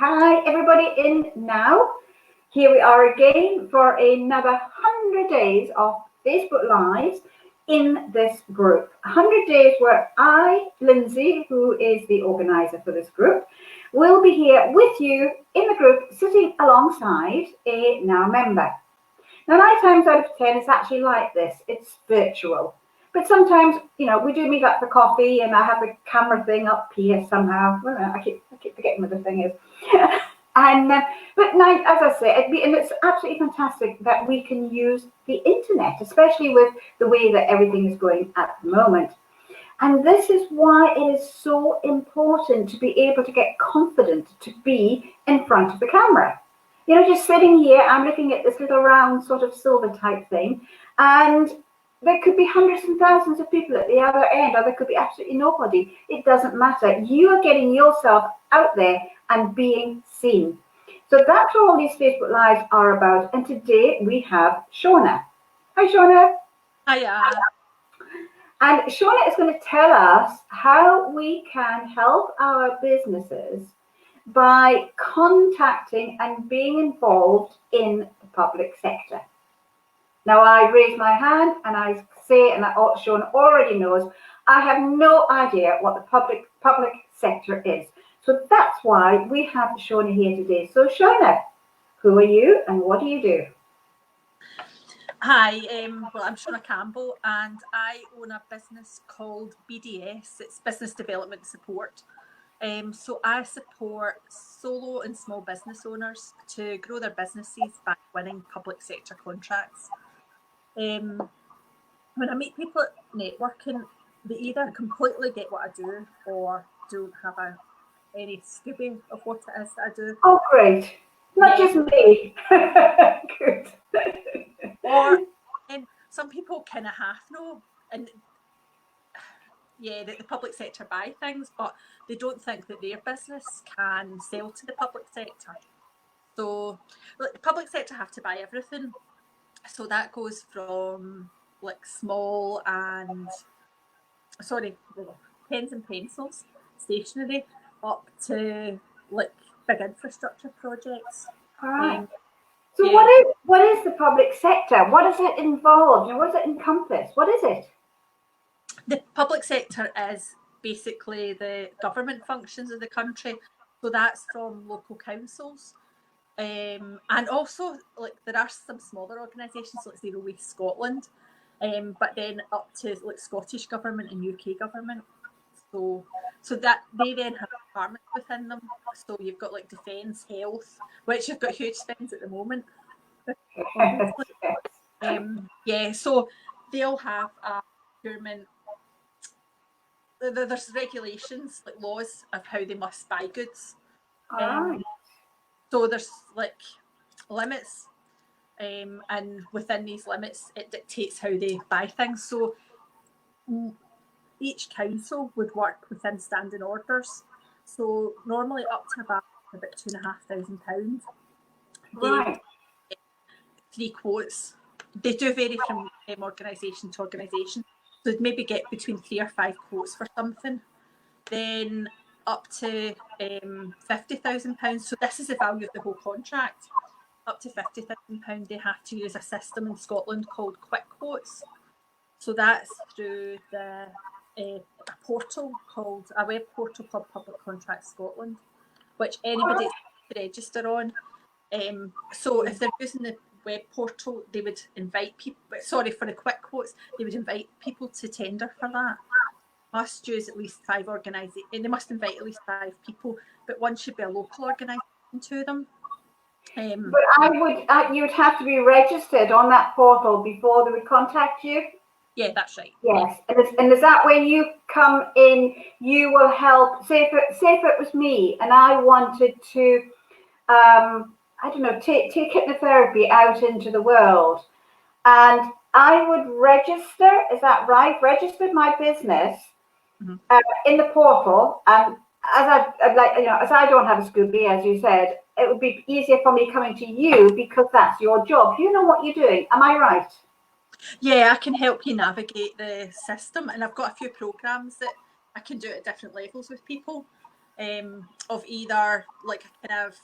Hi, everybody in now. Here we are again for another 100 days of Facebook Lives in this group. 100 days where I, Lindsay, who is the organizer for this group, will be here with you in the group, sitting alongside a now member. Now, 9 times out of 10, it's actually like this. It's virtual. But sometimes, we do meet up for coffee and I have the camera thing up here somehow. Well, I keep forgetting what the thing is. But now, as I say, and it's absolutely fantastic that we can use the internet, especially with the way that everything is going at the moment. And this is why it is so important to be able to get confident to be in front of the camera. Just sitting here, I'm looking at this little round sort of silver type thing, and there could be hundreds and thousands of people at the other end, or there could be absolutely nobody. It doesn't matter. You are getting yourself out there and being seen. So that's what all these Facebook Lives are about. And today we have Shiona. Hi, Shiona. Hiya. And Shiona is going to tell us how we can help our businesses by contacting and being involved in the public sector. Now, I raise my hand and I say, and Shiona already knows, I have no idea what the public sector is. So that's why we have Shiona here today. So Shiona, who are you and what do you do? Hi, well, I'm Shiona Campbell and I own a business called BDS. It's Business Development Support. So I support solo and small business owners to grow their businesses by winning public sector contracts. When I meet people at networking, they either completely get what I do or don't have any Scooby of what it is that I do. Oh, great. Not just me. Good. And some people kind of half know, and yeah, that the public sector buy things, but they don't think that their business can sell to the public sector. So the public sector have to buy everything. So that goes from like small and pens and pencils, stationery, up to like big infrastructure projects. All right. So yeah. What is the public sector? What does it involve? What does it encompass? What is it? The public sector is basically the government functions of the country. So that's from local councils. And also, like, there are some smaller organisations, like Zero Waste Scotland, but then up to like Scottish government and UK government. So that they then have departments within them. So you've got like defence, health, which you've got huge spends at the moment. So they'll have a procurement. There's regulations, like laws of how they must buy goods. So there's like limits, and within these limits, it dictates how they buy things. So each council would work within standing orders. So normally up to about £2,500. Right. 3 quotes. They do vary from organisation to organisation. So they'd maybe get between 3 or 5 quotes for something. Then up to £50,000. So this is the value of the whole contract. Up to £50,000, they have to use a system in Scotland called Quick Quotes. So that's through a portal called a web portal called Public Contracts Scotland, which anybody can register on. So if they're using the web portal, they would invite people. Sorry, for the Quick Quotes, they would invite people to tender for that. Must use at least 5 organisations, and they must invite at least 5 people. But one should be a local organisation to them. But you would have to be registered on that portal before they would contact you. Yeah, that's right. Yes, and is that when you come in, you will help? Say if it was me and I wanted to, take hypnotherapy out into the world, and I would register. Is that right? Register my business in the portal, and as I don't have a Scooby, as you said, it would be easier for me coming to you because that's your job. You know what you're doing. Am I right? Yeah, I can help you navigate the system, and I've got a few programs that I can do at different levels with people. of either like a kind of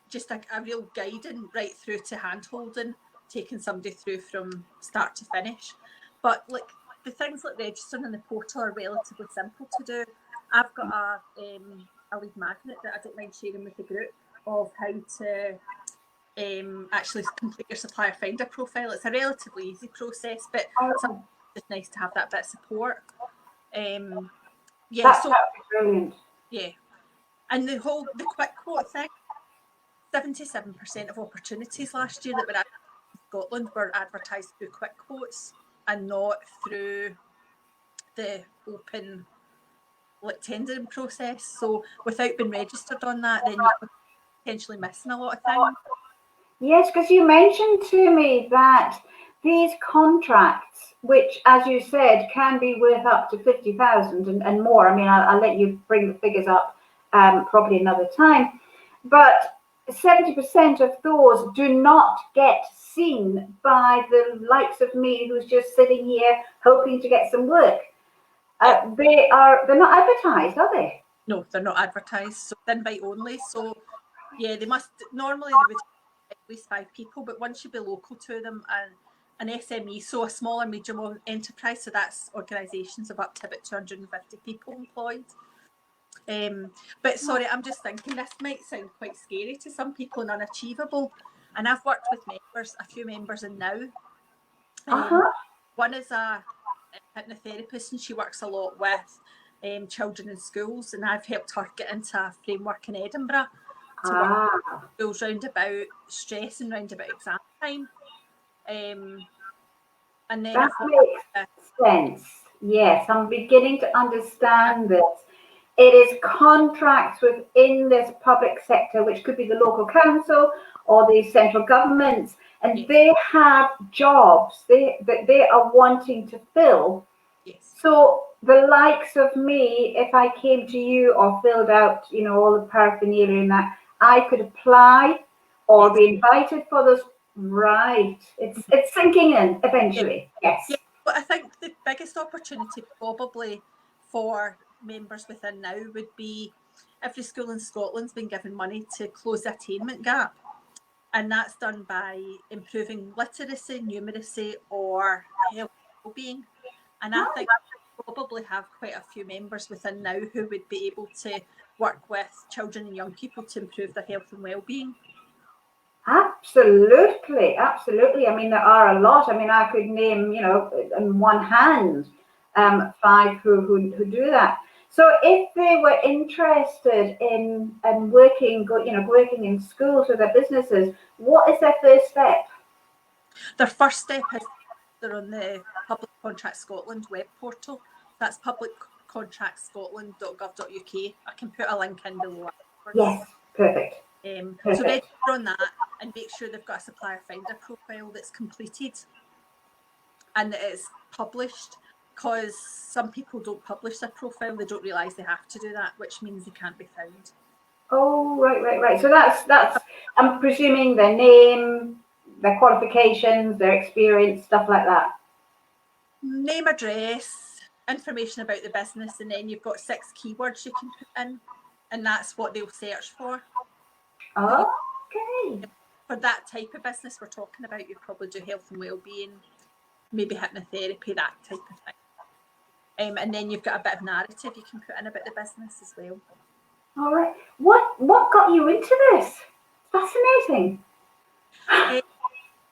just a real guiding right through to hand holding, taking somebody through from start to finish. But like the things like registering in the portal are relatively simple to do. I've got a lead magnet that I don't mind sharing with the group of how to actually complete your supplier finder profile. It's a relatively easy process, but sometimes it's nice to have that bit of support. That's brilliant. Yeah, and the quick quote thing. 77% of opportunities last year that were advertised in Scotland were advertised through quick quotes and not through the open tendering process. So without being registered on that, then you're potentially missing a lot of things. Yes, because you mentioned to me that these contracts, which, as you said, can be worth up to 50,000 and more. I mean, I'll let you bring the figures up probably another time. But 70% of those do not get seen by the likes of me, who's just sitting here hoping to get some work. They're not advertised, are they? No, they're not advertised. So it's invite only. So yeah, they would at least 5 people, but one should be local to them, and an SME, so a small and medium enterprise, so that's organisations of up to about 250 people employed. But sorry, I'm just thinking this might sound quite scary to some people and unachievable. And I've worked with a few members in now. One is a hypnotherapist, and she works a lot with children in schools, and I've helped her get into a framework in Edinburgh to work with schools round about stress and round about exam time. And then that makes sense. Yes, I'm beginning to understand this. It is contracts within this public sector, which could be the local council or the central governments, and they have jobs that they are wanting to fill. Yes. So the likes of me, if I came to you or filled out, all the paraphernalia in that, I could apply or be invited for this. Right. It's sinking in eventually. Yes. Yeah, but I think the biggest opportunity probably for members within now would be every school in Scotland's been given money to close the attainment gap. And that's done by improving literacy, numeracy, or health and well-being. And I think we probably have quite a few members within now who would be able to work with children and young people to improve their health and well-being. Absolutely. I mean, there are a lot. I mean, I could name, in one hand, 5 who do that. So if they were interested in working in schools with their businesses, what is their first step? Their first step is they're on the Public Contract Scotland web portal. That's publiccontractscotland.gov.uk. I can put a link in below. Yes, perfect. So register on that and make sure they've got a supplier finder profile that's completed and that it's published, because some people don't publish their profile. They don't realise they have to do that, which means they can't be found. Oh, right. So that's I'm presuming their name, their qualifications, their experience, stuff like that. Name, address, information about the business, and then you've got 6 keywords you can put in, and that's what they'll search for. Okay. For that type of business we're talking about, you probably do health and well-being, maybe hypnotherapy, that type of thing. And then you've got a bit of narrative you can put in about the business as well. All right. What got you into this? Fascinating. I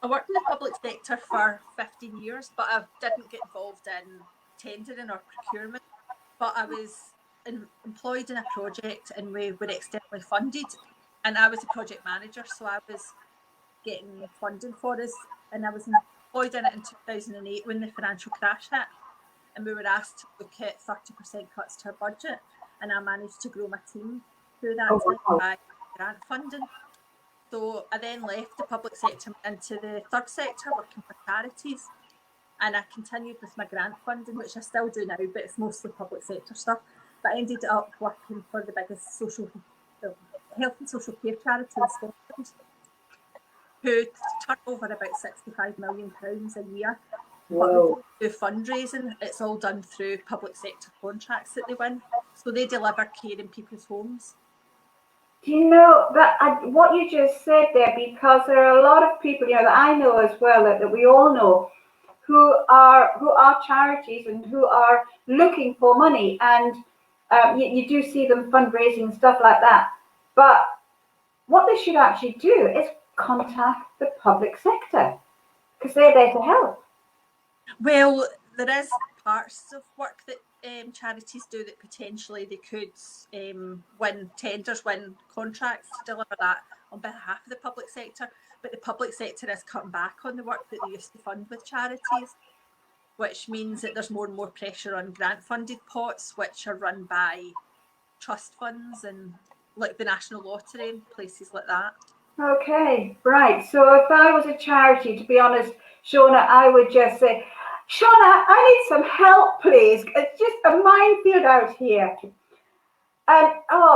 worked in the public sector for 15 years, but I didn't get involved in tendering or procurement. But I was employed in a project, and we were externally funded. And I was a project manager, so I was getting funding for us. And I was employed in it in 2008 when the financial crash hit. And we were asked to look at 30% cuts to our budget. And I managed to grow my team through that time by grant funding. So I then left the public sector into the third sector, working for charities. And I continued with my grant funding, which I still do now, but it's mostly public sector stuff. But I ended up working for the biggest health and social care charity in Scotland, who turn over about £65 million a year. But we don't do fundraising. It's all done through public sector contracts that they win. So they deliver care in people's homes. Do you know that what you just said there? Because there are a lot of people, that I know as well, that we all know, who are charities and who are looking for money, and you do see them fundraising and stuff like that. But what they should actually do is contact the public sector, because they're there to help. Well, there is parts of work that charities do that potentially they could win tenders, win contracts to deliver that on behalf of the public sector. But the public sector is cutting back on the work that they used to fund with charities, which means that there's more and more pressure on grant-funded pots, which are run by trust funds and like the National Lottery and places like that. Okay, right. So if I was a charity, to be honest, Shiona, I would just say, Shiona, I need some help, please. It's just a minefield out here. And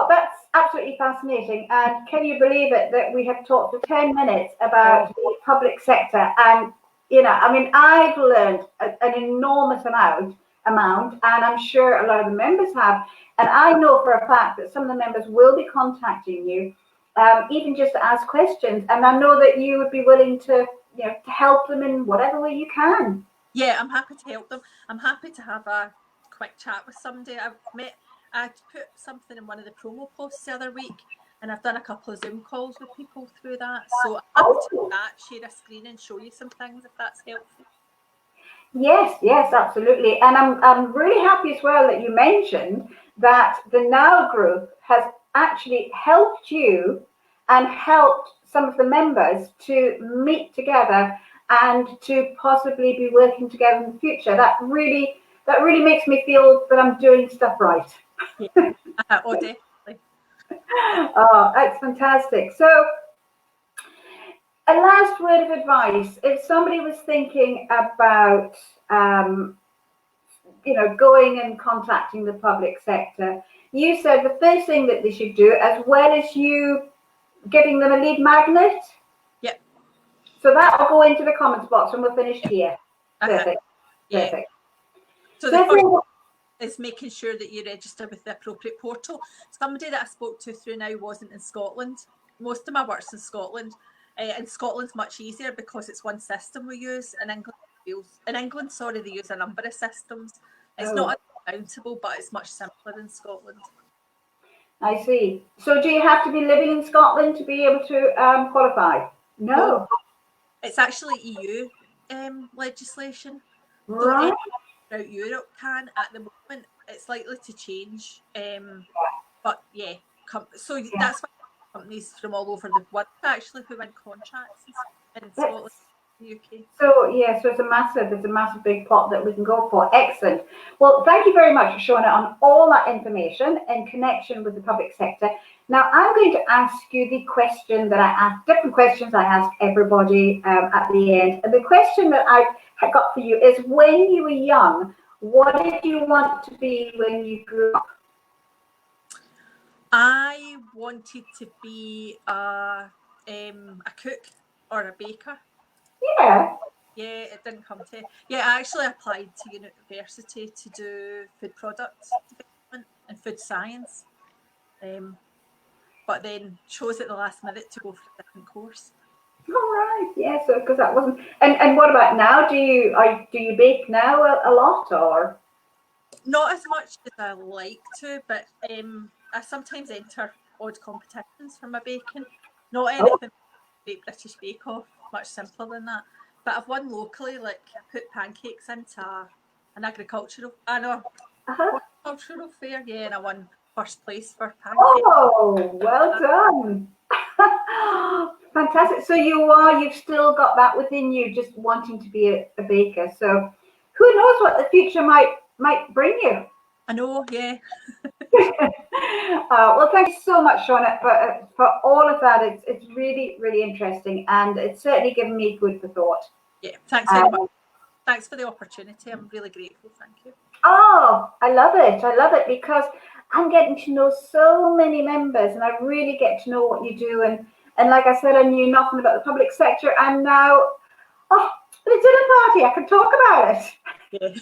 that's absolutely fascinating. And can you believe it that we have talked for 10 minutes about the public sector? And I've learned an enormous amount, and I'm sure a lot of the members have. And I know for a fact that some of the members will be contacting you, even just to ask questions. And I know that you would be willing to help them in whatever way you can. Yeah, I'm happy to help them. I'm happy to have a quick chat with somebody. I put something in one of the promo posts the other week, and I've done a couple of Zoom calls with people through that. So I'm happy to do that, share a screen and show you some things if that's helpful. Yes, absolutely. And I'm really happy as well that you mentioned that the Now group has actually helped you and helped some of the members to meet together and to possibly be working together in the future. That really makes me feel that I'm doing stuff right. Yeah. Oh, definitely. Oh, that's fantastic. So a last word of advice, if somebody was thinking about going and contacting the public sector, you said the first thing that they should do, as well as you giving them a lead magnet. Yep. So that will go into the comments box when we're finished here. Perfect. Yeah. Perfect. So the first is making sure that you register with the appropriate portal. Somebody that I spoke to through Now wasn't in Scotland. Most of my work's in Scotland. And Scotland's much easier because it's one system we use. In England, they use a number of systems. It's not uncountable, but it's much simpler in Scotland. I see. So do you have to be living in Scotland to be able to qualify? No. It's actually EU legislation. Right. So throughout Europe can at the moment. It's likely to change. But yeah, that's why companies from all over the world actually who win contracts in Scotland, the UK. So it's a massive big pot that we can go for. Excellent. Well, thank you very much, Shiona, on all that information in connection with the public sector. Now I'm going to ask you the question that I ask, different questions I ask everybody at the end. And the question that I've got for you is, when you were young, what did you want to be when you grew up? I wanted to be a cook or a baker. Yeah. Yeah, it didn't come to. Yeah, I actually applied to university to do food products development and food science, but then chose at the last minute to go for a different course. All right. Yeah. So because that wasn't. And what about now? Do you bake now a lot, or? Not as much as I like to, but I sometimes enter odd competitions for my baking. Not anything like British Bake Off, much simpler than that. But I've won locally, like I put pancakes into an agricultural fair, yeah, and I won first place for pancakes. Oh, well done. Fantastic. So you've still got that within you, just wanting to be a baker. So who knows what the future might bring you. I know, yeah. Well, thank you so much, Shiona, for all of that. It's really, really interesting, and it's certainly given me food for thought. Yeah, thanks very much. Thanks for the opportunity. I'm really grateful. Thank you. Oh, I love it because I'm getting to know so many members, and I really get to know what you do. And like I said, I knew nothing about the public sector, and now, the dinner party, I can talk about it. Yeah.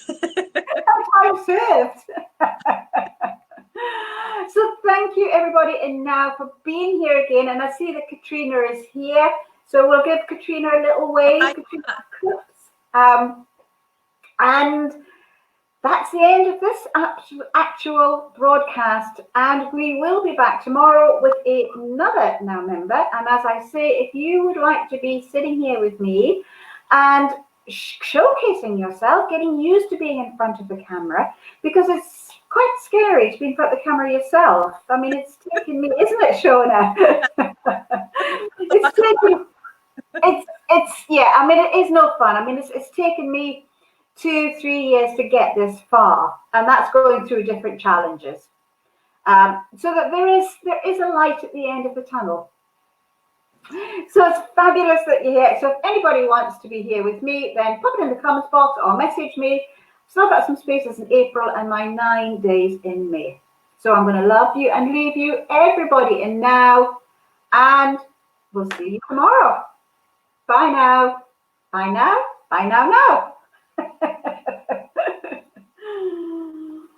Time served. So thank you everybody in now for being here again. And I see that Katrina is here. So we'll give Katrina a little wave. Hi. Katrina, and that's the end of this actual broadcast. And we will be back tomorrow with another Now member. And as I say, if you would like to be sitting here with me and showcasing yourself, getting used to being in front of the camera, because it's quite scary to be in front of the camera yourself. I mean, it's taken me, isn't it, Shiona? Yeah, I mean, it is no fun. I mean, it's taken me 2-3 years to get this far, and that's going through different challenges. So that there is a light at the end of the tunnel. So it's fabulous that you're here. So if anybody wants to be here with me, then pop it in the comments box or message me. Still got some spaces in April and my 9 days in May. So I'm going to love you and leave you, everybody, in now. And we'll see you tomorrow. Bye now. Bye now. Bye now.